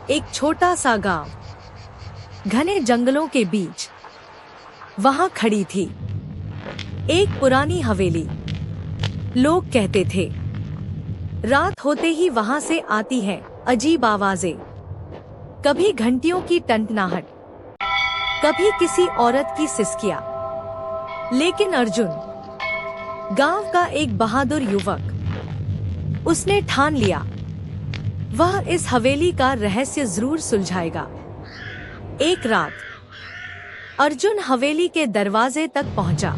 एक छोटा सा गांव घने जंगलों के बीच वहां खड़ी थी एक पुरानी हवेली। लोग कहते थे रात होते ही वहां से आती है अजीब आवाजें, कभी घंटियों की टनटनाहट, कभी किसी औरत की सिसकियां। लेकिन अर्जुन, गांव का एक बहादुर युवक, उसने ठान लिया वह इस हवेली का रहस्य जरूर सुलझाएगा। एक रात अर्जुन हवेली के दरवाजे तक पहुंचा।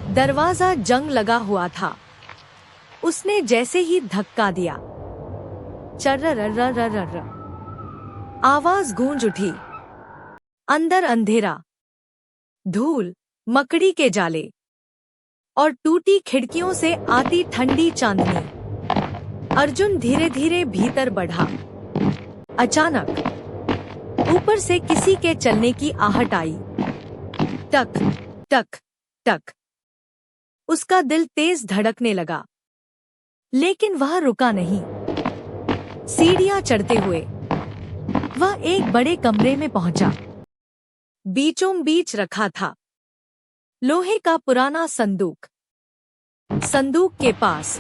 दरवाजा जंग लगा हुआ था। उसने जैसे ही धक्का दिया, चर्रर्रर्रर्रर्र आवाज गूंज उठी। अंदर अंधेरा, धूल, मकड़ी के जाले और टूटी खिड़कियों से आती ठंडी चांदनी। अर्जुन धीरे धीरे भीतर बढ़ा। अचानक ऊपर से किसी के चलने की आहट आई। टक टक टक। उसका दिल तेज धड़कने लगा, लेकिन वह रुका नहीं। सीढ़ियां चढ़ते हुए वह एक बड़े कमरे में पहुंचा। बीचों बीच रखा था लोहे का पुराना संदूक। संदूक के पास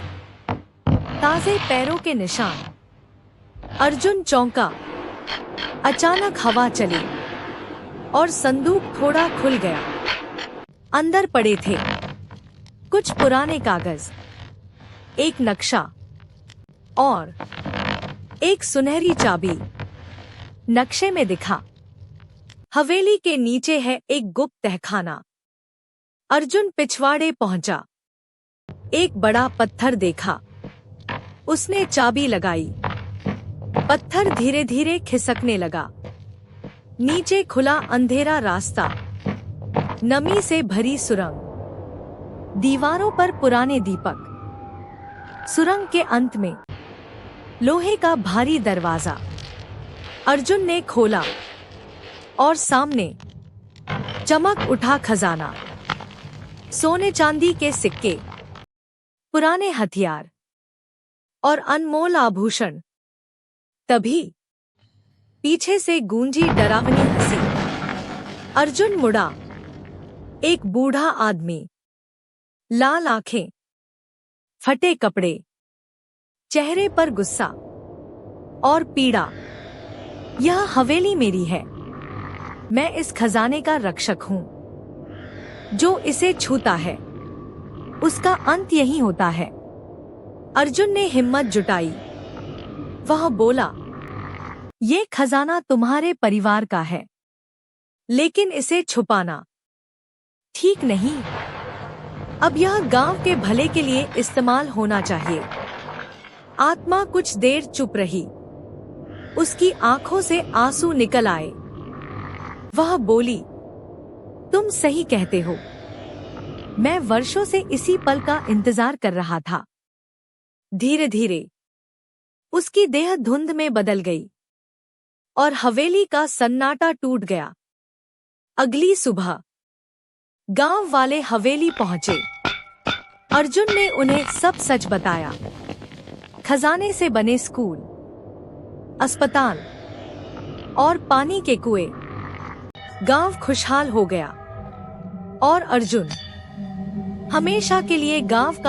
ताजे पैरों के निशान। अर्जुन चौंका। अचानक हवा चली और संदूक थोड़ा खुल गया। अंदर पड़े थे कुछ पुराने कागज, एक नक्शा और एक सुनहरी चाबी। नक्शे में दिखा हवेली के नीचे है एक गुप्त तहखाना। अर्जुन पिछवाड़े पहुंचा। एक बड़ा पत्थर देखा। उसने चाबी लगाई। पत्थर धीरे धीरे खिसकने लगा। नीचे खुला अंधेरा रास्ता, नमी से भरी सुरंग, दीवारों पर पुराने दीपक। सुरंग के अंत में लोहे का भारी दरवाजा। अर्जुन ने खोला और सामने चमक उठा खजाना, सोने चांदी के सिक्के, पुराने हथियार और अनमोल आभूषण। तभी पीछे से गूंजी डरावनी हंसी। अर्जुन मुड़ा। एक बूढ़ा आदमी, लाल आंखें, फटे कपड़े, चेहरे पर गुस्सा और पीड़ा। यह हवेली मेरी है। मैं इस खजाने का रक्षक हूं। जो इसे छूता है उसका अंत यही होता है। अर्जुन ने हिम्मत जुटाई। वह बोला, ये खजाना तुम्हारे परिवार का है, लेकिन इसे छुपाना ठीक नहीं। अब यह गांव के भले के लिए इस्तेमाल होना चाहिए। आत्मा कुछ देर चुप रही। उसकी आंखों से आंसू निकल आए। वह बोली, तुम सही कहते हो। मैं वर्षों से इसी पल का इंतजार कर रहा था। धीरे धीरे उसकी देह धुंध में बदल गई और हवेली का सन्नाटा टूट गया। अगली सुबह गांव वाले हवेली पहुंचे। अर्जुन ने उन्हें सब सच बताया। खजाने से बने स्कूल, अस्पताल और पानी के कुएं। गांव खुशहाल हो गया और अर्जुन हमेशा के लिए गांव का